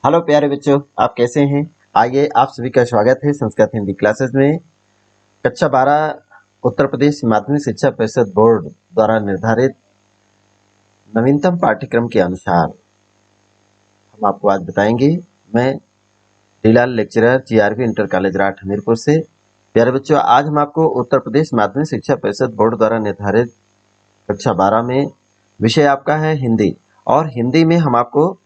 Hello प्यारे बच्चों, आप कैसे हैं? आइए, आप सभी का स्वागत है संस्कृत हिंदी क्लासेस में। कक्षा 12 उत्तर प्रदेश माध्यमिक शिक्षा परिषद बोर्ड द्वारा निर्धारित नवीनतम पाठ्यक्रम के अनुसार हम आपको आज बताएंगे। मैं Rilal lecturer GRB inter college Rath Hamirpur से। प्यारे बच्चों, आज हम आपको उत्तर प्रदेश माध्यमिक शिक्षा परिषद बोर्ड द्वारा निर्धारित कक्षा 12 में विषय आपका है हिंदी, और हिंदी में हम आपको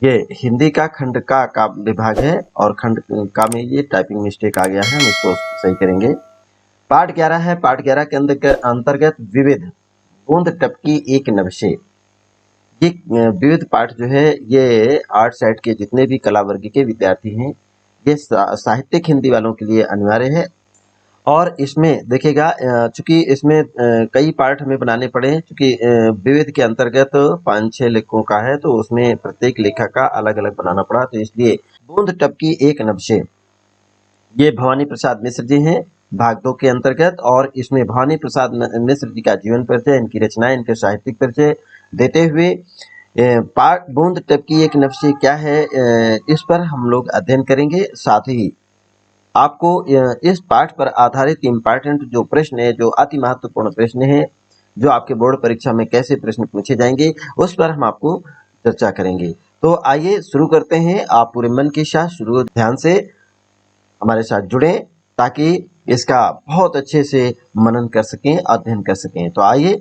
ये हिंदी का खंड का विभाग है, और खंड का में ये टाइपिंग मिस्टेक आ गया है, हम इसको सही करेंगे। पाठ 11 है। पाठ 11 के अंतर्गत विविध बूंद टपकी एक नवशे। ये विविध पाठ जो है ये आर्ट साइड के जितने भी कला वर्ग के विद्यार्थी हैं, ये साहित्यिक हिंदी वालों के लिए अनिवार्य है। और इसमें देखिएगा, चूंकि इसमें कई पार्ट हमें बनाने पड़े, चूंकि विविध के अंतर्गत 5-6 लेखों का है, तो उसमें प्रत्येक लेखक का अलग अलग बनाना पड़ा, तो इसलिए बूंद टपकी एक नवशे ये भवानी प्रसाद मिश्र जी हैं भाग 2 के अंतर्गत। और इसमें भवानी प्रसाद मिश्र जी का जीवन परिचय, इनकी रचनाएं, इनके साहित्यिक परिचय देते हुए पाठ बूंद टपकी एक नवशे क्या है, इस पर हम लोग अध्ययन करेंगे। साथ ही आपको इस पाठ पर आधारित इम्पोर्टेंट जो प्रश्न है, जो अति महत्वपूर्ण प्रश्न है, जो आपके बोर्ड परीक्षा में कैसे प्रश्न पूछे जाएंगे, उस पर हम आपको चर्चा करेंगे। तो आइए शुरू करते हैं। आप पूरे मन के साथ शुरू ध्यान से हमारे साथ जुड़ें, ताकि इसका बहुत अच्छे से मनन कर सकें, अध्ययन कर सकें। तो आइए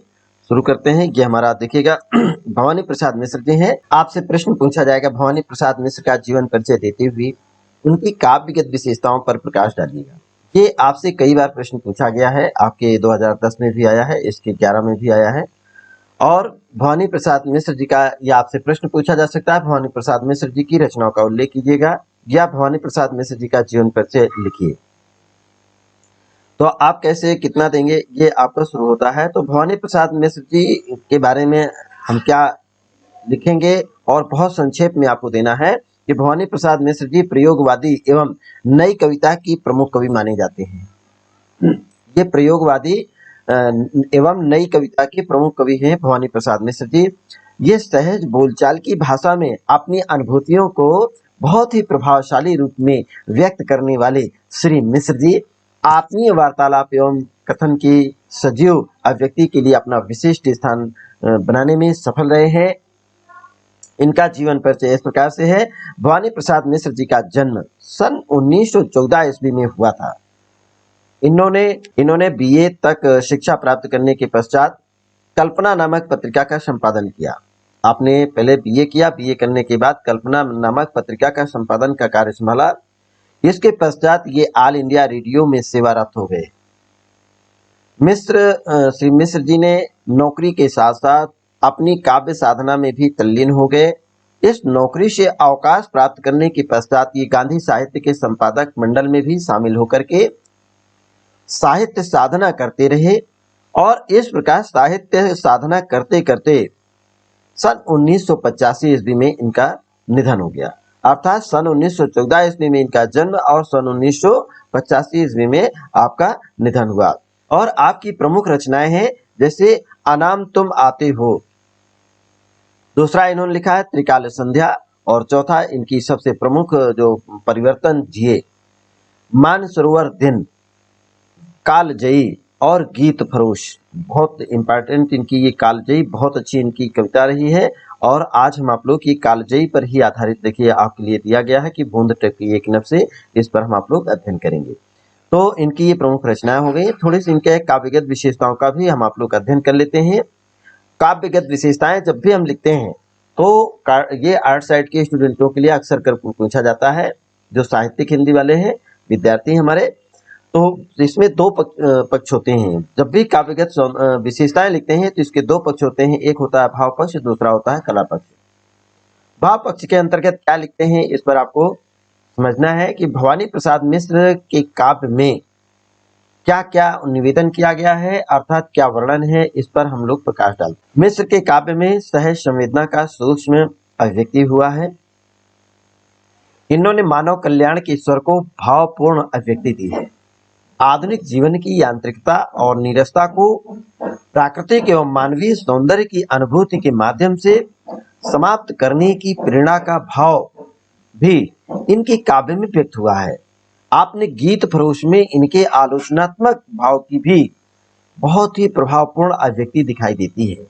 शुरू करते हैं। ये हमारा देखिएगा भवानी प्रसाद मिश्र जी हैं। आपसे प्रश्न पूछा जाएगा भवानी प्रसाद मिश्र का जीवन परिचय देते हुए उनकी काव्यगत विशेषताओं पर प्रकाश डालिएगा। ये आपसे कई बार प्रश्न पूछा गया है, आपके 2010 में भी आया है, इसके 11 में भी आया है। और भवानी प्रसाद मिश्र जी का ये आपसे प्रश्न पूछा जा सकता है, भवानी प्रसाद मिश्र जी की रचनाओं का उल्लेख कीजिएगा, या भवानी प्रसाद मिश्र जी का जीवन परिचय लिखिए। तो आप कैसे कितना देंगे, ये आपका शुरू होता है। तो भवानी प्रसाद मिश्र जी के बारे में हम क्या लिखेंगे, और बहुत संक्षेप में आपको देना है कि भवानी प्रसाद मिश्र जी प्रयोगवादी एवं नई कविता की प्रमुख कवि माने जाते हैं। ये प्रयोगवादी एवं नई कविता के प्रमुख कवि हैं भवानी प्रसाद मिश्र जी। ये सहज बोलचाल की भाषा में अपनी अनुभूतियों को बहुत ही प्रभावशाली रूप में व्यक्त करने वाले श्री मिश्र जी आत्मीय वार्तालाप एवं कथन की सजीव अभिव्यक्ति के लिए अपना विशिष्ट स्थान बनाने में सफल रहे हैं। इनका जीवन परिचय इस प्रकार से है। भवानी प्रसाद मिश्र जी का जन्म सन 1914 ईस्वी में हुआ था। इन्होंने बीए तक शिक्षा प्राप्त करने के पश्चात कल्पना नामक पत्रिका का संपादन किया। आपने पहले बीए किया, बीए करने के बाद कल्पना नामक पत्रिका का संपादन का कार्य संभाला। इसके पश्चात ये ऑल इंडिया रेडियो में सेवारत हो गए। श्री मिश्र जी ने नौकरी के साथ साथ अपनी काव्य साधना में भी तल्लीन हो गए। इस नौकरी से अवकाश प्राप्त करने के पश्चात ये गांधी साहित्य के संपादक मंडल में भी शामिल होकर के साहित्य साधना करते रहे, और इस प्रकार साहित्य साधना करते करते सन 1985 ईस्वी में इनका निधन हो गया। अर्थात सन 1914 ईस्वी में इनका जन्म और सन 1985 ईस्वी में आपका निधन हुआ। और आपकी प्रमुख रचनाएं हैं जैसे अनाम तुम आते हो, दूसरा इन्होंने लिखा है त्रिकाल संध्या, और चौथा इनकी सबसे प्रमुख जो परिवर्तन जिए, मानसरोवर दिन, कालजयी और गीत फरोश। बहुत इंपॉर्टेंट इनकी ये कालजयी, बहुत अच्छी इनकी कविता रही है। और आज हम आप लोग की कालजयी पर ही आधारित देखिए आपके लिए दिया गया है कि बूंद टपकी एक नवशे, इस पर हम आप लोग अध्ययन करेंगे। तो इनकी ये प्रमुख रचनाएं हो गई। थोड़ी सी इनके काव्यगत विशेषताओं का भी हम आप लोग अध्ययन कर लेते हैं। काव्यगत विशेषताएं जब भी हम लिखते हैं तो ये आर्ट साइड के स्टूडेंटों के लिए अक्सर कर पूछा जाता है, जो साहित्यिक हिंदी वाले हैं विद्यार्थी हमारे। तो इसमें दो पक्ष होते हैं। जब भी काव्यगत विशेषताएं लिखते हैं तो इसके दो पक्ष होते हैं, एक होता है भाव पक्ष, दूसरा होता है कला पक्ष। भाव पक्ष के अंतर्गत क्या लिखते हैं, इस पर आपको समझना है कि भवानी प्रसाद मिश्र के काव्य में क्या क्या निवेदन किया गया है, अर्थात क्या वर्णन है, इस पर हम लोग प्रकाश डालते। मिश्र के काव्य में सहज संवेदना का सूक्ष्म अभिव्यक्ति हुआ है। इन्होंने मानव कल्याण के ईश्वर को भावपूर्ण अभिव्यक्ति दी है। आधुनिक जीवन की यांत्रिकता और नीरसता को प्राकृतिक एवं मानवीय सौंदर्य की अनुभूति के माध्यम से समाप्त करने की प्रेरणा का भाव भी इनके काव्य में व्यक्त हुआ है। आपने गीत फरोश में इनके आलोचनात्मक भाव की भी बहुत ही प्रभावपूर्ण अभिव्यक्ति दिखाई देती है।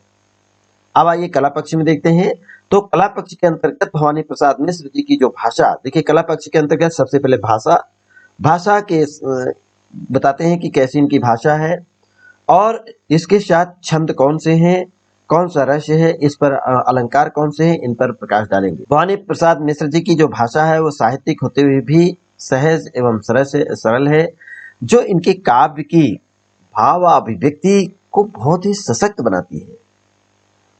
अब आइए कला पक्ष में देखते हैं। तो कला पक्ष के अंतर्गत भवानी प्रसाद मिश्र जी की जो भाषा, देखिए कला पक्ष के अंतर्गत सबसे पहले भाषा के बताते हैं कि कैसी इनकी भाषा है और इसके साथ छंद कौन से हैं, कौन सा रस है, इस पर अलंकार कौन से हैं, इन पर प्रकाश डालेंगे। भवानी प्रसाद मिश्र जी की जो भाषा है वो साहित्यिक होते हुए भी सहज एवं सरल है, जो इनके काव्य की भाव अभिव्यक्ति को बहुत ही सशक्त बनाती है।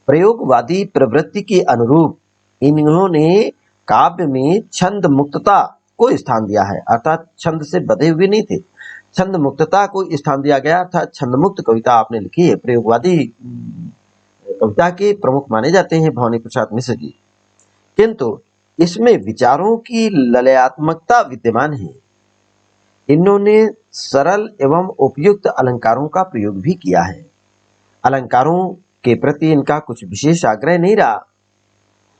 प्रयोगवादी प्रवृत्ति के अनुरूप इन्होंने काव्य में छंद मुक्तता को स्थान दिया है, अर्थात छंद से बंधे हुए नहीं थे, छंद मुक्तता को स्थान दिया गया, अर्थात छंद मुक्त कविता आपने लिखी है। प्रयोगवादी कविता के प्रमुख माने जाते हैं भवानी प्रसाद मिश्र जी, किंतु इसमें विचारों की ललयात्मकता विद्यमान है। इन्होंने सरल एवं उपयुक्त अलंकारों का प्रयोग भी किया है। अलंकारों के प्रति इनका कुछ विशेष आग्रह नहीं रहा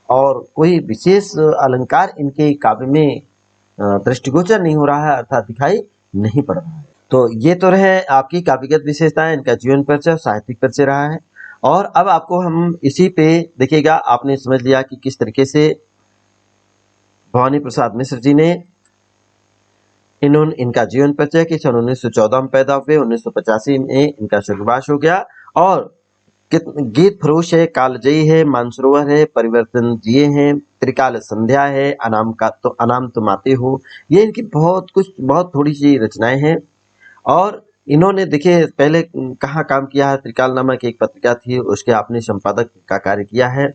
और कोई विशेष अलंकार इनके काव्य में दृष्टिगोचर नहीं हो रहा है, अर्थात दिखाई नहीं पड़ रहा है। तो ये तो रहे आपकी काव्यगत विशेषताएं, इनका जीवन परिचय, साहित्यिक परिचय रहा है। और अब आपको हम इसी पे देखिएगा, आपने समझ लिया कि किस तरीके से भवानी प्रसाद मिश्र जी ने इनका जीवन परिचय कि सन 1914 में पैदा हुए, 1985 में इनका स्वर्गवास हो गया और गीत फरोश है, कालजयी है, मानसरोवर है, परिवर्तन जिए हैं, त्रिकाल संध्या है, अनाम तुम आते हो, ये इनकी बहुत थोड़ी सी रचनाएं हैं। और इन्होंने देखिए पहले कहाँ काम किया है, त्रिकाल नामक एक पत्रिका थी, उसके आपने संपादक का कार्य किया है।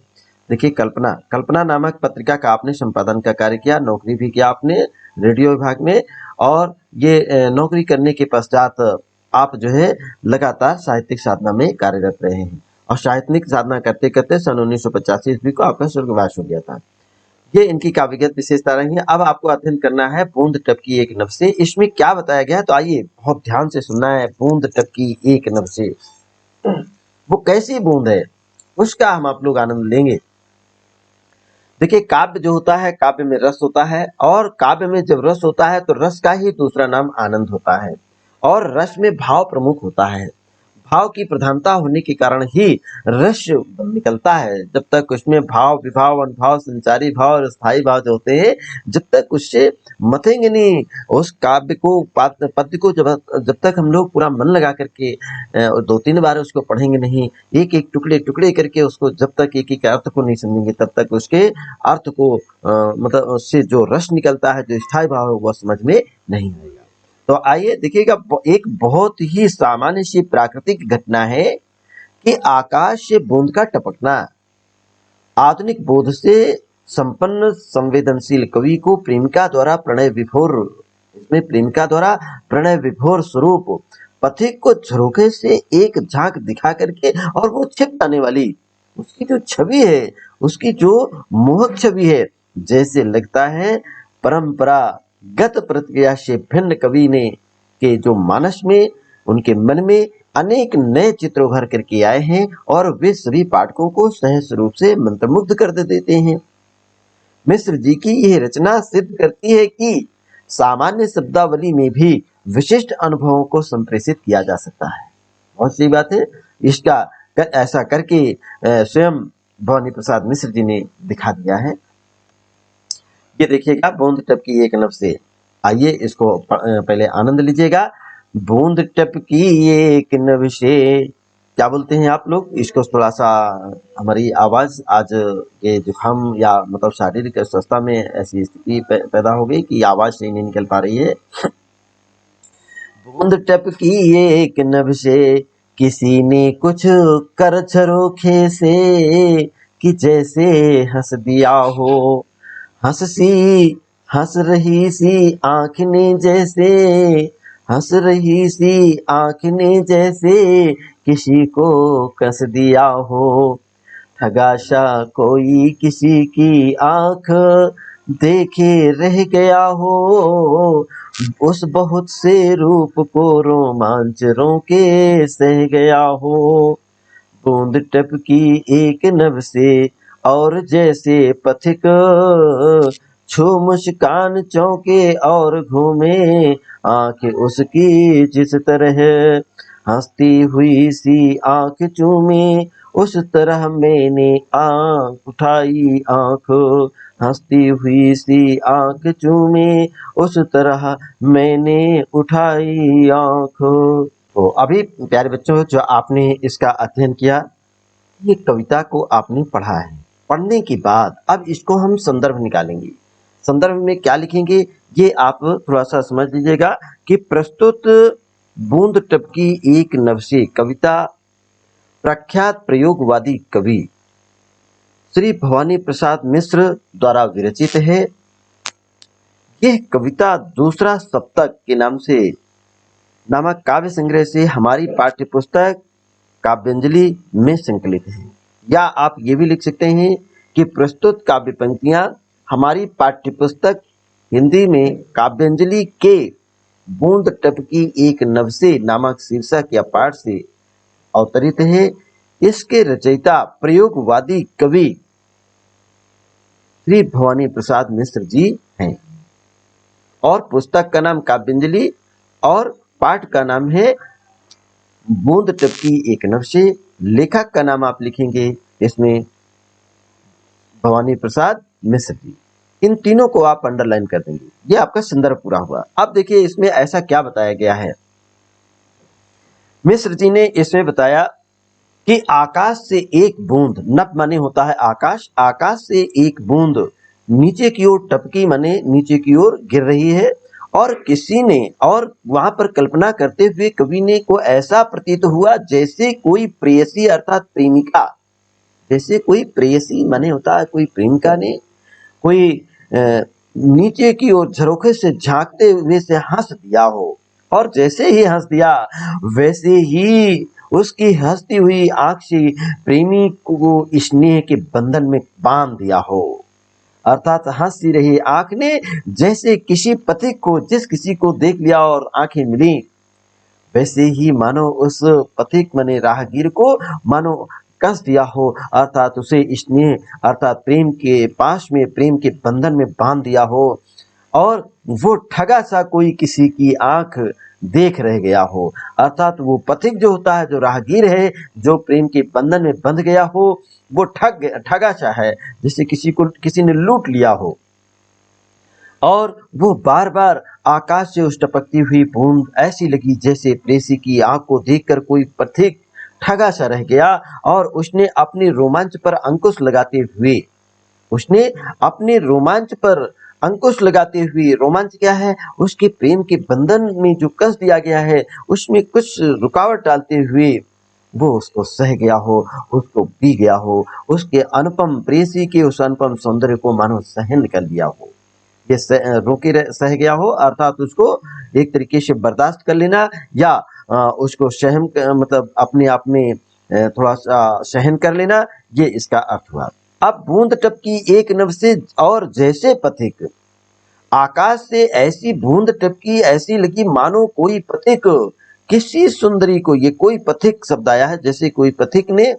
देखिए कल्पना नामक पत्रिका का आपने संपादन का कार्य किया, नौकरी भी किया आपने रेडियो विभाग में, और ये नौकरी करने के पश्चात आप जो है लगातार साहित्यिक साधना में कार्यरत रहे हैं और साहित्यिक साधना करते करते सन 1985 ईस्वी को आपका स्वर्गवास हो गया था। ये इनकी काव्यगत विशेषता रही है। अब आपको अध्ययन करना है बूंद टपकी एक नभ से, इसमें क्या बताया गया है, तो आइए बहुत ध्यान से सुनना है। बूंद टपकी एक नभ से, वो कैसी बूंद है उसका हम आप लोग आनंद लेंगे। देखिए काव्य जो होता है, काव्य में रस होता है और काव्य में जब रस होता है तो रस का ही दूसरा नाम आनंद होता है और रस में भाव प्रमुख होता है। भाव की प्रधानता होने के कारण ही रस निकलता है। जब तक उसमें भाव, विभाव, अनुभाव, संचारी भाव और स्थायी भाव जो होते हैं, जब तक उससे मथेंगे नहीं, उस काव्य को पद्य को जब तक हम लोग पूरा मन लगा करके 2-3 बार उसको पढ़ेंगे नहीं, एक एक टुकड़े करके उसको जब तक एक एक अर्थ को नहीं समझेंगे, तब तक उसके अर्थ को मतलब उससे जो रस निकलता है, जो स्थायी भाव है, वह समझ में नहीं आएगा। तो आइए देखिएगा, एक बहुत ही सामान्य सी प्राकृतिक घटना है कि आकाश से बूंद का टपकना। आधुनिक बोध से संपन्न संवेदनशील कवि को प्रेमिका द्वारा प्रणय विभोर स्वरूप पथिक को झरोखे से एक झांक दिखा करके और वो छिप जाने वाली उसकी जो छवि है, उसकी जो मोहक छवि है, जैसे लगता है परंपरागत प्रतिक्रिया से भिन्न कवि ने के जो मानस में, उनके मन में अनेक नए चित्र उभर करके आए हैं और वे सभी पाठकों को सहज रूप से मंत्रमुग्ध कर देते हैं। मिश्र जी की यह रचना सिद्ध करती है कि सामान्य शब्दावली में भी विशिष्ट अनुभवों को संप्रेषित किया जा सकता है। बहुत सी बात है, इसका ऐसा करके स्वयं भवानी प्रसाद मिश्र जी ने दिखा दिया है। ये देखिएगा, बूंद टपकी एक नभ से, आइए इसको पहले आनंद लीजिएगा। बूंद टपकी एक नभ से, क्या बोलते हैं आप लोग इसको? थोड़ा सा हमारी आवाज आज ये जुकाम या मतलब शारीरिक अस्वस्थता में ऐसी स्थिति पैदा हो गई कि आवाज सही नहीं निकल पा रही है। बूंद टपकी एक नभ से, किसी ने कुछ कर झरोखे से, कि जैसे हंस दिया हो, हंस रही सी आँख ने जैसे, हंस रही सी आँख ने जैसे, किसी को कस दिया हो। ठगाशा कोई किसी की आँख देखे रह गया हो, उस बहुत से रूप को रोमांच रोके सह गया हो। बूंद टपकी एक नभ से और जैसे पथिक छू मुस्कान चौके और घूमे, आंख उसकी जिस तरह हंसती हुई सी आंख चूमे, उस तरह मैंने आंख उठाई, आंख हंसती हुई सी आंख चूमे, उस तरह मैंने उठाई आंख। तो अभी प्यारे बच्चों, जो आपने इसका अध्ययन किया, ये कविता को आपने पढ़ा है। पढ़ने के बाद अब इसको हम संदर्भ निकालेंगे। संदर्भ में क्या लिखेंगे ये आप थोड़ा सा समझ लीजिएगा कि प्रस्तुत बूंद टपकी एक नभ से कविता प्रख्यात प्रयोगवादी कवि श्री भवानी प्रसाद मिश्र द्वारा विरचित है। यह कविता दूसरा सप्तक के नाम से नामक काव्य संग्रह से हमारी पाठ्य पुस्तक काव्यांजलि में संकलित है। या आप ये भी लिख सकते हैं कि प्रस्तुत काव्य पंक्तियां हमारी पाठ्य पुस्तक हिंदी में काव्यांजलि के बूंद टपकी एक नभ से नामक शीर्षक या पाठ से अवतरित है। इसके रचयिता प्रयोगवादी कवि श्री भवानी प्रसाद मिश्र जी हैं और पुस्तक का नाम काव्यांजलि और पाठ का नाम है बूंद टपकी एक नभ से। लेखक का नाम आप लिखेंगे इसमें भवानी प्रसाद मिश्र जी। इन तीनों को आप अंडरलाइन कर देंगे। ये आपका संदर्भ पूरा हुआ। अब देखिए इसमें ऐसा क्या बताया गया है। मिश्र जी ने इसमें बताया कि आकाश से एक बूंद, नभ माने होता है आकाश, आकाश से एक बूंद नीचे की ओर टपकी माने नीचे की ओर गिर रही है और किसी ने और वहां पर कल्पना करते हुए कवि ने को ऐसा प्रतीत हुआ जैसे कोई प्रेयसी अर्थात प्रेमिका, जैसे कोई प्रेयसी माने होता है कोई प्रेमिका ने कोई नीचे की ओर झरोखे से झांकते हुए से हंस दिया हो और जैसे ही हंस दिया वैसे ही उसकी हंसती हुई आंख से प्रेमी को स्नेह के बंधन में बांध दिया हो। अर्थात हंसी रही आंख ने जैसे किसी पथिक को जिस किसी को देख लिया और आंखें मिली, वैसे ही मानो उस पथिक माने राहगीर को मानो कस दिया हो, अर्थात उसे स्नेह अर्थात प्रेम के पास में प्रेम के बंधन में बांध दिया हो और वो ठगा सा कोई किसी की आंख देख रह गया हो। अर्थात वो पथिक जो होता है, जो राहगीर है, जो प्रेम के बंधन में बंध गया हो, वो ठगा सा है जिसे किसी ने लूट लिया हो और वो बार बार आकाश से उस टपकती हुई बूंद ऐसी लगी जैसे प्रेसी की आंख को देखकर कोई पथिक ठगा सा रह गया और उसने अपने रोमांच पर अंकुश लगाते हुए रोमांच क्या है, उसके प्रेम के बंधन में जो कस दिया गया है उसमें कुछ रुकावट डालते हुए वो उसको सह गया हो, उसको पी गया हो, उसके अनुपम प्रेयसी के उस अनुपम सौंदर्य को मानो सहन कर लिया हो। ये सह गया हो अर्थात उसको एक तरीके से बर्दाश्त कर लेना या उसको सहन मतलब अपने आप में थोड़ा सा सहन कर लेना, ये इसका अर्थ हुआ। अब बूंद टपकी एक नभ से और जैसे पथिक, आकाश से ऐसी बूंद टपकी ऐसी लगी मानो कोई पथिक किसी सुंदरी को, ये कोई पथिक शब्द आया है, जैसे कोई पथिक ने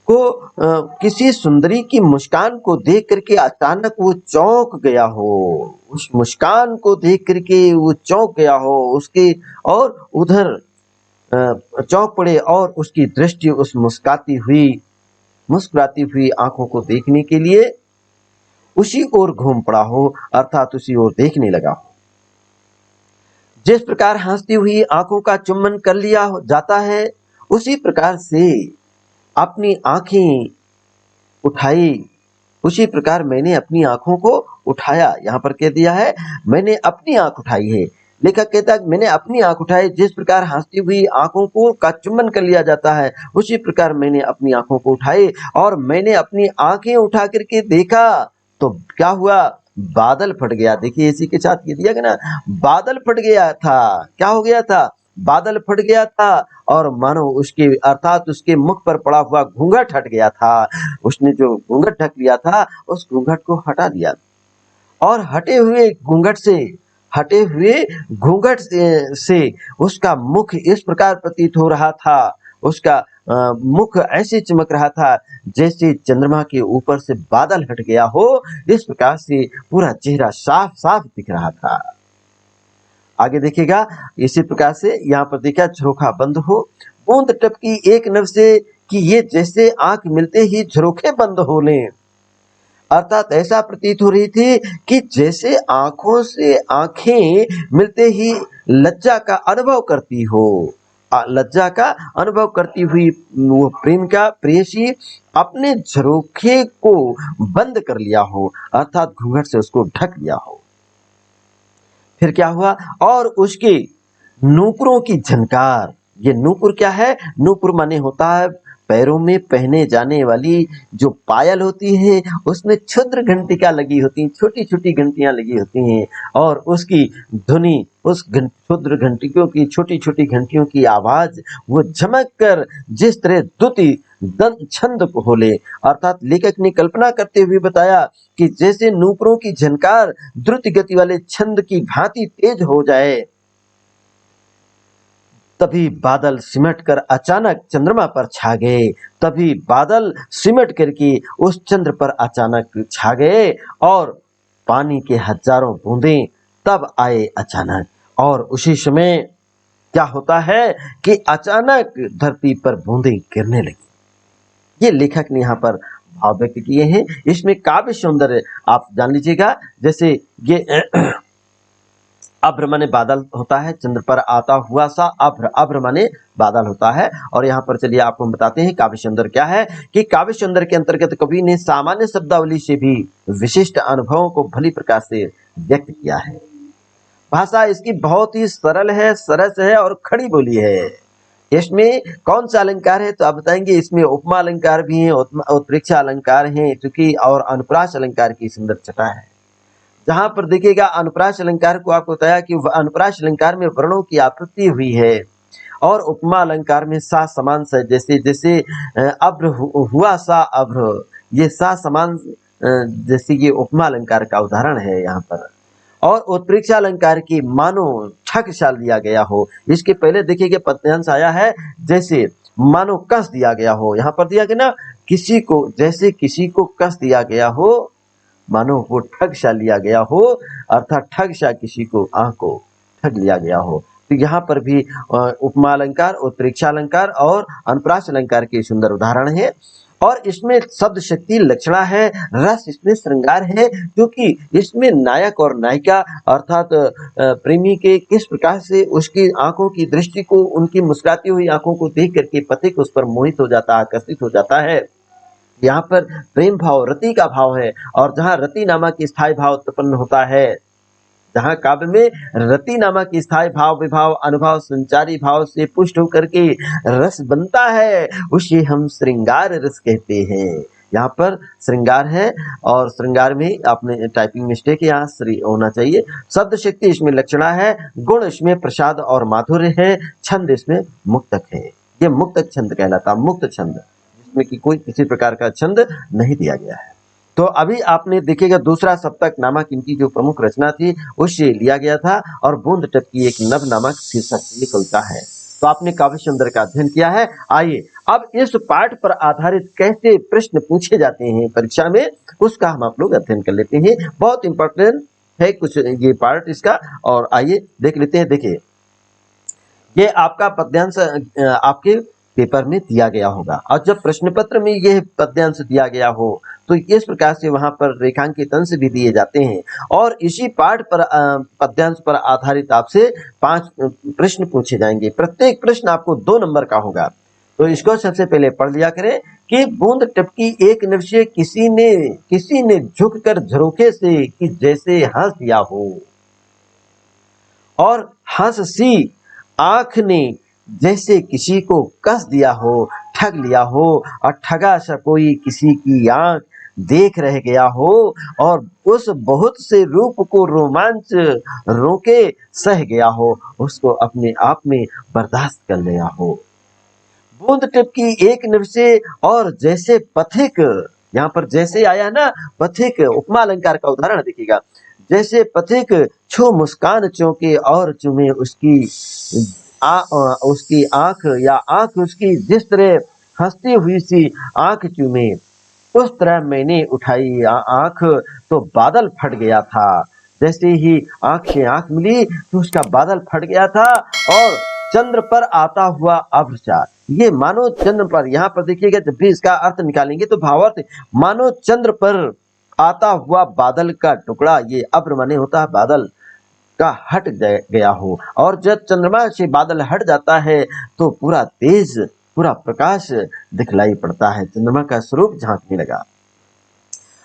किसी सुंदरी की मुस्कान को देख करके अचानक वो चौंक गया हो, उस मुस्कान को देख करके वो चौंक गया हो उसके और उधर चौंक पड़े और उसकी दृष्टि उस मुस्कुराती हुई आंखों को देखने के लिए उसी ओर घूम पड़ा हो, अर्थात उसी ओर देखने लगा हो। जिस प्रकार हंसती हुई आंखों का चुम्बन कर लिया जाता है उसी प्रकार से अपनी आंखें उठाई, उसी प्रकार मैंने अपनी आंखों को उठाया। यहाँ पर कह दिया है मैंने अपनी आंख उठाई है। लेखक कहता है मैंने अपनी आंख उठाई, जिस प्रकार हंसती हुई आंखों को का चुम्बन कर लिया जाता है उसी प्रकार मैंने अपनी आंखों को उठाई और मैंने अपनी आंखें उठा करके देखा तो क्या हुआ, बादल फट गया। देखिए इसी के साथ ये दिया गया ना, बादल फट गया था। क्या हो गया था, बादल फट गया था और मानो उसके अर्थात उसके मुख पर पड़ा हुआ घूंघट हट गया था। उसने जो घूंघट ढक लिया था उस घूंघट को हटा दिया और हटे हुए घूंघट से उसका मुख इस प्रकार प्रतीत हो रहा था उसका मुख ऐसे चमक रहा था जैसे चंद्रमा के ऊपर से बादल हट गया हो, इस प्रकार से पूरा चेहरा साफ साफ दिख रहा था। आगे देखिएगा, इसी प्रकार से यहाँ पर देखा झरोखा बंद हो, बूंद टपकी एक नभ से कि ये जैसे आंख मिलते ही झरोखे बंद हो लें। अर्थात ऐसा प्रतीत हो रही थी कि जैसे आंखों से आंखें मिलते ही लज्जा का अनुभव करती हो। लज्जा का अनुभव करती हुई वो प्रेम का प्रेयसी अपने झरोखे को बंद कर लिया हो, अर्थात घूंघट से उसको ढक लिया हो। फिर क्या हुआ, और उसके नूपुरों की झनकार। ये नूपुर क्या है? नूपुर माने होता है पैरों में पहने जाने वाली जो पायल होती है, उसमें क्षुद्र घंटिका लगी होती हैं, छोटी छोटी घंटियां लगी होती हैं, और उसकी ध्वनि, उस क्षुद्र घंटियों की, छोटी छोटी घंटियों की आवाज वो झमक कर जिस तरह द्युति दंत छंद को होले, अर्थात लेखक ने कल्पना करते हुए बताया कि जैसे नूपुरों की झनकार द्रुत गति वाले छंद की भांति तेज हो जाए, तभी बादल सिमट कर अचानक चंद्रमा पर छा गए। तभी बादल सिमट करके उस चंद्र पर अचानक छा गए, और पानी के हजारों बूंदें तब आए अचानक। और उसी समय क्या होता है कि अचानक धरती पर बूंदें गिरने लगी। ये लेखक ने यहाँ पर भाव व्यक्त किए हैं। इसमें काव्य सौंदर्य आप जान लीजिएगा, जैसे ये अभ्र माने बादल होता है, चंद्र पर आता हुआ सा अभ्र, अभ्र माने बादल होता है। और यहाँ पर चलिए आपको हम बताते हैं काव्य सौंदर्य क्या है, कि काव्य सौंदर्य के अंतर्गत कवि ने सामान्य शब्दावली से भी विशिष्ट अनुभवों को भली प्रकार से व्यक्त किया है। भाषा इसकी बहुत ही सरल है, सरस है और खड़ी बोली है। इसमें कौन सा अलंकार है तो आप बताएंगे, इसमें उपमा अलंकार भी है, उत्प्रेक्षा अलंकार है, चूंकि और अनुप्रास अलंकार की सुंदर छटा है। जहां पर देखिएगा अनुप्रास अलंकार को आपको बताया कि अनुप्रास अलंकार में वर्णों की आपूर्ति हुई है, और उपमा अलंकार में सा समान से, जैसे जैसे अभ्र हुआ सा अभ्र, ये सा समान जैसे ये उपमा अलंकार का उदाहरण है यहाँ पर। और उत्प्रेक्षा अलंकार की मानो ठग सा दिया गया हो, इसके पहले देखिए पद्यांश आया है जैसे मानो कस दिया गया हो, यहाँ पर दिया गया ना किसी को, जैसे किसी को कस दिया गया हो, मानो वो ठग सा लिया गया हो, अर्थात ठग सा किसी को आंख को ठग लिया गया हो। तो यहाँ पर भी उपमा अलंकार, उत्प्रेक्षा अलंकार और अनुप्रास अलंकार के सुंदर उदाहरण है। और इसमें शब्द शक्ति लक्षणा है, रस इसमें श्रृंगार है, क्योंकि इसमें नायक और नायिका अर्थात प्रेमी के किस प्रकार से उसकी आंखों की दृष्टि को, उनकी मुस्कुराती हुई आंखों को देख करके पथिक उस पर मोहित हो जाता, आकर्षित हो जाता है। यहाँ पर प्रेम भाव, रति का भाव है, और जहाँ रति नामक स्थायी भाव उत्पन्न होता है, जहाँ काव्य में रति नामक स्थायी भाव विभाव अनुभव संचारी भाव से पुष्ट होकर के रस बनता है, उसे हम श्रृंगार रस कहते हैं। यहाँ पर श्रृंगार है, और श्रृंगार में आपने टाइपिंग मिस्टेक, यहाँ श्री होना चाहिए। शब्द शक्ति इसमें लक्षणा है, गुण इसमें प्रसाद और माधुर्य है, छंद इसमें मुक्तक है। ये मुक्तक छंद कहलाता, मुक्त छंद, जिसमें कि कोई किसी प्रकार का छंद नहीं दिया गया है। तो अभी आपने देखिएगा दूसरा सप्तक नामक इनकी जो प्रमुख रचना थी उससे लिया गया था, और बूंद टपकी एक नभ नामक शीर्षक से ये कविता है। तो आपने काव्य सौंदर्य का अध्ययन किया है। आइए अब इस पाठ पर आधारित कैसे प्रश्न पूछे जाते हैं परीक्षा में, उसका हम आप लोग अध्ययन कर लेते हैं। बहुत इंपॉर्टेंट है कुछ ये पार्ट इसका, और आइए देख लेते हैं। देखिए ये आपका पद्यांश आपके पेपर में दिया गया होगा, और जब प्रश्न पत्र में यह पद्यांश दिया गया हो तो इस प्रकार से वहां पर रेखांकित अंश भी दिए जाते हैं, और इसी पाठ पर पद्यांश पर आधारित आपसे 5 प्रश्न पूछे जाएंगे। प्रत्येक प्रश्न आपको 2 नंबर का होगा। तो इसको सबसे पहले पढ़ लिया करें कि बूंद टपकी एक नभ से किसी ने झुक कर झरोखे से कि जैसे हंस दिया हो, और हंस सी आंख ने जैसे किसी को कस दिया हो, ठग लिया हो, और ठगा सा कोई किसी की आंख देख रह गया हो, और उस बहुत से रूप को रोमांच रोके सह गया हो, उसको अपने आप में बर्दाश्त कर लिया हो। बूंद टपकी एक नभ से, और जैसे पथिक, यहाँ पर जैसे आया ना पथिक, उपमा अलंकार का उदाहरण देखिएगा, जैसे पथिक छू मुस्कान चौके और चुमे उसकी उसकी आंख या आंख उसकी जिस तरह हंसती हुई सी आंख चूमे, उस तरह मैंने उठाई आंख तो बादल फट गया था। जैसे ही आंख से आंख मिली तो उसका बादल फट गया था और चंद्र पर आता हुआ अब्र। ये मानो चंद्र पर, यहाँ पर देखिएगा जब भी इसका अर्थ निकालेंगे तो भावार्थ मानो चंद्र पर आता हुआ बादल का टुकड़ा, ये अब्र माने होता है बादल का, हट गया हो। और जब चंद्रमा से बादल हट जाता है तो पूरा तेज, पूरा प्रकाश दिखलाई पड़ता है, चंद्रमा का स्वरूप झांकने लगा।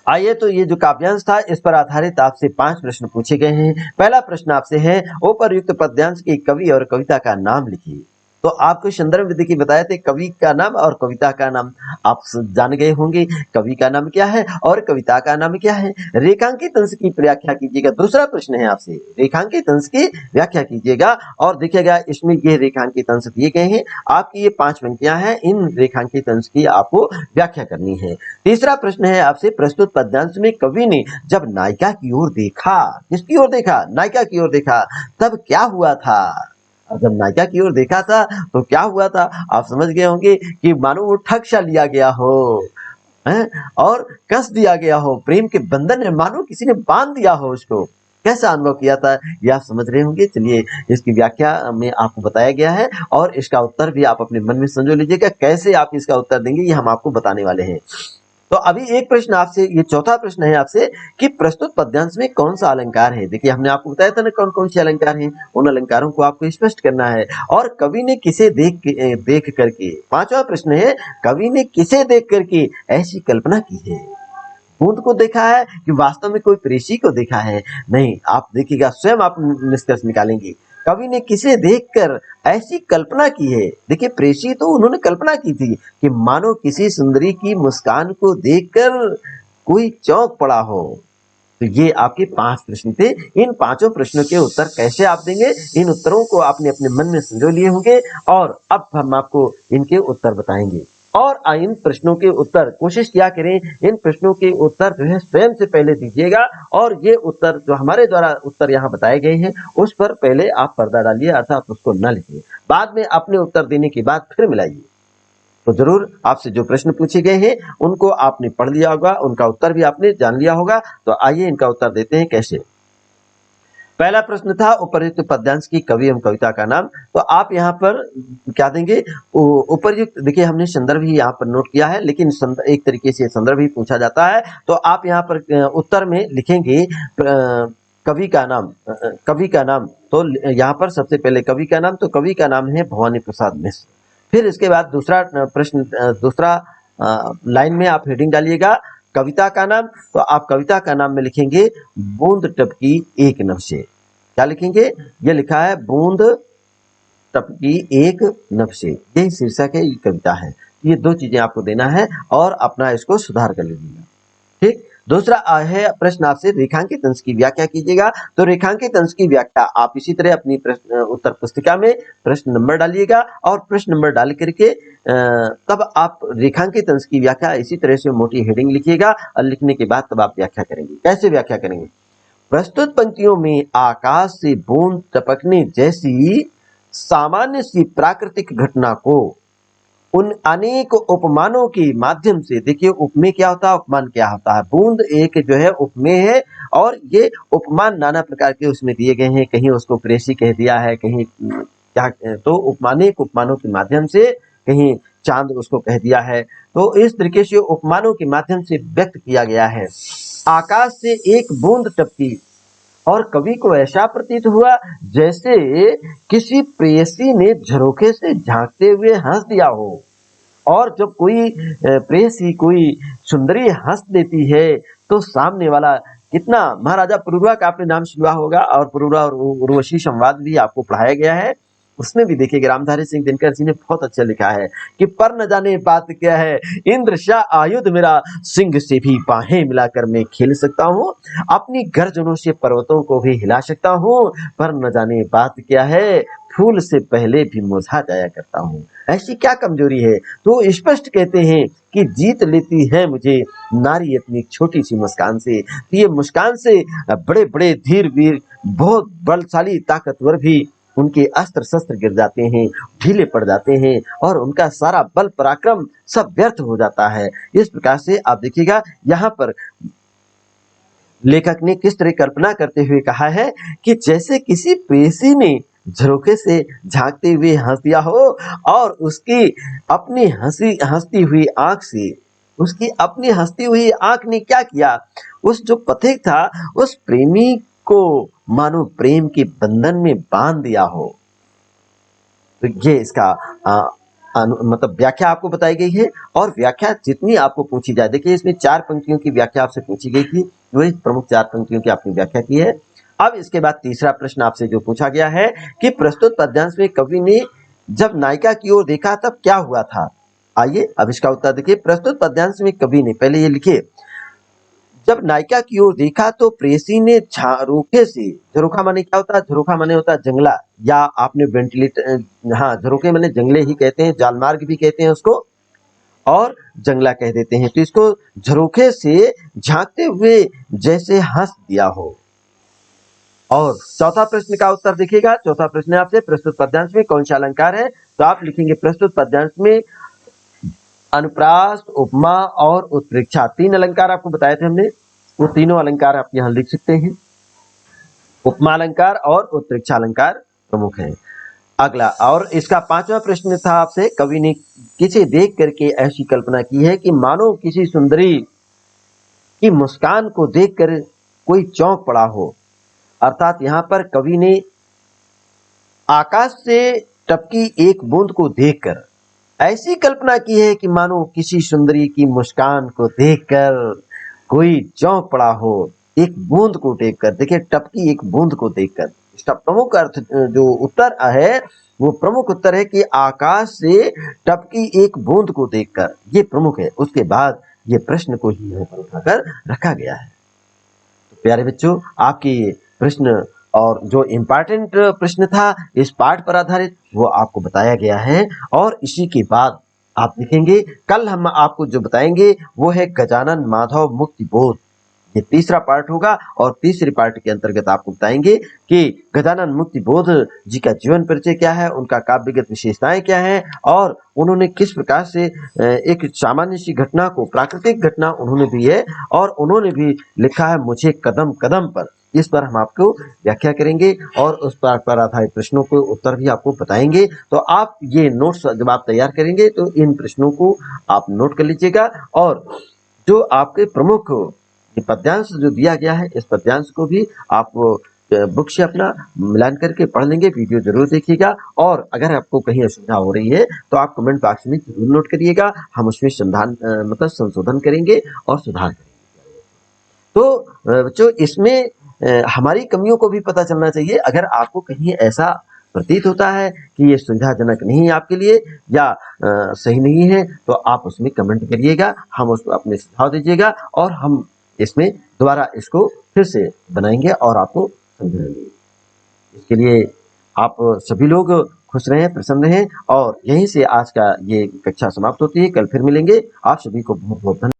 आइए तो ये जो काव्यांश था इस पर आधारित आपसे 5 प्रश्न पूछे गए हैं। पहला प्रश्न आपसे है, उपर्युक्त पद्यांश के कवि और कविता का नाम लिखिए। तो आपको संदर्भ देखिए बताए थे कवि का नाम और कविता का नाम, आप जान गए होंगे कवि का नाम क्या है और कविता का नाम क्या है। रेखांकित अंश की व्याख्या कीजिएगा। दूसरा प्रश्न है आपसे, रेखांकित अंश की व्याख्या कीजिएगा और देखिएगा इसमें ये रेखांकित अंश दिए गए हैं, आपकी ये 5 पंक्तियां हैं, इन रेखांकित अंश की आपको व्याख्या करनी है। तीसरा प्रश्न है आपसे, प्रस्तुत पद्यांश में कवि ने जब नायिका की ओर देखा, किसकी ओर देखा, नायिका की ओर देखा, तब क्या हुआ था। और जब नायिका की ओर देखा था तो क्या हुआ था, आप समझ गए होंगे कि मानो वो ठग सा लिया गया हो और कस दिया गया हो, प्रेम के बंधन में मानो किसी ने बांध दिया हो उसको, कैसा अनुभव किया था ये आप समझ रहे होंगे। चलिए इसकी व्याख्या में आपको बताया गया है और इसका उत्तर भी आप अपने मन में समझ लीजिएगा, कैसे आप इसका उत्तर देंगे ये हम आपको बताने वाले हैं। तो अभी एक प्रश्न आपसे, ये चौथा प्रश्न है आपसे कि प्रस्तुत पद्यांश में कौन सा अलंकार है। देखिए हमने आपको बताया था ना कौन कौन से अलंकार हैं, उन अलंकारों को आपको स्पष्ट करना है और कवि ने किसे देख करके। पांचवा प्रश्न है, कवि ने किसे देख करके ऐसी कल्पना की है। बूंद को देखा है कि वास्तव में कोई प्रेषी को देखा है, नहीं, आप देखिएगा स्वयं आप निष्कर्ष निकालेंगे। कवि ने किसे देखकर ऐसी कल्पना की है। देखिए प्रेषी तो उन्होंने कल्पना की थी कि मानो किसी सुंदरी की मुस्कान को देखकर कोई चौंक पड़ा हो। तो ये आपके 5 प्रश्न थे। इन 5 प्रश्नों के उत्तर कैसे आप देंगे, इन उत्तरों को आपने अपने मन में संजो लिए होंगे और अब हम आपको इनके उत्तर बताएंगे। और इन प्रश्नों के उत्तर कोशिश किया करें, इन प्रश्नों के उत्तर जो है स्वयं से पहले दीजिएगा और ये उत्तर जो हमारे द्वारा उत्तर यहाँ बताए गए हैं उस पर पहले आप पर्दा डालिए, अर्थात उसको न लिखिए, बाद में अपने उत्तर देने के बाद फिर मिलाइए। तो जरूर आपसे जो प्रश्न पूछे गए हैं उनको आपने पढ़ लिया होगा, उनका उत्तर भी आपने जान लिया होगा। तो आइए इनका उत्तर देते हैं कैसे। पहला प्रश्न था उपर्युक्त पद्यांश की कवि एवं कविता का नाम। तो आप यहाँ पर क्या देंगे, उपर्युक्त, देखिए हमने संदर्भ ही यहाँ पर नोट किया है, लेकिन एक तरीके से संदर्भ ही पूछा जाता है। तो आप यहाँ पर उत्तर में लिखेंगे कवि का नाम, कवि का नाम। तो यहाँ पर सबसे पहले कवि का नाम, तो कवि का नाम है भवानी प्रसाद मिश्र। फिर इसके बाद दूसरा प्रश्न, दूसरा लाइन में आप हेडिंग डालिएगा कविता का नाम। तो आप कविता का नाम में लिखेंगे बूंद टपकी एक नभ से। क्या लिखेंगे, ये लिखा है बूंद टपकी एक नभ से, यही शीर्षक है, ये कविता है। ये 2 चीजें आपको देना है और अपना इसको सुधार कर लीजिएगा। ठीक, दूसरा है प्रश्न आपसे, रेखांकित अंश की व्याख्या कीजिएगा। तो रेखांकित अंश की व्याख्या आप इसी तरह अपनी प्रश्न उत्तर पुस्तिका में प्रश्न नंबर डालिएगा और प्रश्न नंबर डाल करके तब आप रेखांकित अंश की व्याख्या इसी तरह से मोटी हेडिंग लिखिएगा और लिखने के बाद तब आप व्याख्या करेंगे। कैसे व्याख्या करेंगे, प्रस्तुत पंक्तियों में आकाश से बूंद टपकने जैसी सामान्य सी प्राकृतिक घटना को उन अनेक उपमानों के माध्यम से, देखिए उपमेय क्या होता है, उपमान क्या होता है। बूंद एक जो है उपमेय है और ये उपमान नाना प्रकार के उसमें दिए गए हैं, कहीं उसको प्रेषी कह दिया है, कहीं क्या, तो उपमानिक उपमानों के माध्यम से, कहीं चांद उसको कह दिया है। तो इस तरीके से उपमानों के माध्यम से व्यक्त किया गया है। आकाश से एक बूंद टपकी और कवि को ऐसा प्रतीत हुआ जैसे किसी प्रेयसी ने झरोखे से झांकते हुए हंस दिया हो। और जब कोई प्रेयसी, कोई सुंदरी हंस देती है तो सामने वाला कितना, महाराजा पुरुरवा का आपने नाम सुना होगा और पुरुरवा और उर्वशी संवाद भी आपको पढ़ाया गया है, उसमें भी देखिएगा रामधारी सिंह दिनकर जी ने बहुत अच्छा लिखा है कि पर न जाने बात क्या है, इंद्र शाह आयुध मेरा, सिंह से भी बाहें मिलाकर मैं खेल सकता हूँ, अपनी गर्जनों से पर्वतों को भी हिला सकता हूँ, पर न जाने बात क्या है, फूल से पहले भी मुरझा जाया करता हूँ। ऐसी क्या कमजोरी है। तो स्पष्ट कहते हैं कि जीत लेती है मुझे नारी अपनी छोटी सी मुस्कान से। तो ये मुस्कान से बड़े बड़े धीर वीर, बहुत बलशाली ताकतवर भी उनके अस्त्र शस्त्र गिर जाते हैं, ढीले पड़ जाते हैं और उनका सारा बल पराक्रम सब व्यर्थ हो जाता है। इस प्रकार से आप देखिएगा यहाँ पर लेखक ने किस तरह कल्पना करते हुए कहा है कि जैसे किसी प्रेसी ने झरोखे से झांकते हुए हंस दिया हो और उसकी अपनी हंसती हुई आंख से उसकी अपनी हंसती हुई आंख ने क्या किया, उस जो पथिक था उस प्रेमी को मानो प्रेम के बंधन में बांध दिया हो। तो ये इसका मतलब व्याख्या आपको बताई गई है और व्याख्या जितनी आपको पूछी जाए, देखिए इसमें 4 पंक्तियों की व्याख्या आपसे पूछी गई थी, वही प्रमुख 4 पंक्तियों की आपने व्याख्या की है। अब इसके बाद तीसरा प्रश्न आपसे जो पूछा गया है कि प्रस्तुत पद्यांश में कवि ने जब नायिका की ओर देखा तब क्या हुआ था। आइए अब इसका उत्तर देखिए। प्रस्तुत पद्यांश में कवि ने, पहले ये लिखिए, जब नायिका की ओर देखा तो प्रेसी ने झरोखे से, झरोखा माने क्या होता है, झरोखा माने होता है जंगला, या आपने वेंटिलेटर, हाँ झरोखे माने जंगले ही कहते हैं, जालमार्ग भी कहते हैं उसको और जंगला कह देते हैं। तो इसको झरोखे से झांकते हुए जैसे हंस दिया हो। और चौथा प्रश्न का उत्तर देखिएगा। चौथा प्रश्न है आपसे, प्रस्तुत पद्यांश में कौन सा अलंकार है। तो आप लिखेंगे प्रस्तुत पद्यांश में अनुप्रास, उपमा और उत्प्रेक्षा, 3 अलंकार आपको बताए थे हमने, वो तीनों अलंकार आप यहाँ लिख सकते हैं। उपमा अलंकार और उत्प्रेक्षा अलंकार प्रमुख है। अगला, और इसका 5वां प्रश्न था आपसे, कवि ने किसे देख करके ऐसी कल्पना की है कि मानो किसी सुंदरी की मुस्कान को देखकर कोई चौंक पड़ा हो। अर्थात यहाँ पर कवि ने आकाश से टपकी एक बूंद को देखकर ऐसी कल्पना की है कि मानो किसी सुंदरी की मुस्कान को देखकर कोई चौंक पड़ा हो, एक बूंद को देखकर। देखिए टपकी एक बूंद को देखकर, इसका प्रमुख अर्थ जो उत्तर है वो प्रमुख उत्तर है कि आकाश से टपकी एक बूंद को देखकर, ये प्रमुख है। उसके बाद ये प्रश्न को ही यहाँ पर उठाकर रखा गया है। तो प्यारे बच्चों, आपकी प्रश्न और जो इम्पोर्टेंट प्रश्न था इस पाठ पर आधारित वो आपको बताया गया है। और इसी के बाद आप देखेंगे कल हम आपको जो बताएंगे वो है गजानन माधव मुक्ति बोध, ये तीसरा पार्ट होगा। और तीसरे पार्ट के अंतर्गत आपको बताएंगे कि गजानन मुक्ति बोध जी का जीवन परिचय क्या है, उनका काव्यगत विशेषताएं क्या हैं और उन्होंने किस प्रकार से एक सामान्य सी घटना को प्राकृतिक घटना उन्होंने भी है और उन्होंने भी लिखा है मुझे कदम कदम पर। इस पर हम आपको व्याख्या करेंगे और उस पर आधारित प्रश्नों को उत्तर भी आपको बताएंगे। तो आप ये नोट्स जब आप तैयार करेंगे तो इन प्रश्नों को आप नोट कर लीजिएगा और जो आपके प्रमुख पद्यांश जो दिया गया है इस पद्यांश को भी आप बुक से अपना मिलान करके पढ़ लेंगे। वीडियो जरूर देखिएगा और अगर आपको कहीं असुविधा हो रही है तो आप कमेंट बॉक्स में जरूर नोट करिएगा, हम उसमें मतलब संशोधन करेंगे और सुधार करेंगे। तो बच्चों इसमें हमारी कमियों को भी पता चलना चाहिए। अगर आपको कहीं ऐसा प्रतीत होता है कि ये सुविधाजनक नहीं है आपके लिए या सही नहीं है तो आप उसमें कमेंट करिएगा, हम उसको अपने सुझाव दीजिएगा और हम इसमें दोबारा इसको फिर से बनाएंगे और आपको समझाएंगे। इसके लिए आप सभी लोग खुश रहें, प्रसन्न रहें और यहीं से आज का ये कक्षा समाप्त होती है। कल फिर मिलेंगे। आप सभी को बहुत बहुत धन्यवाद।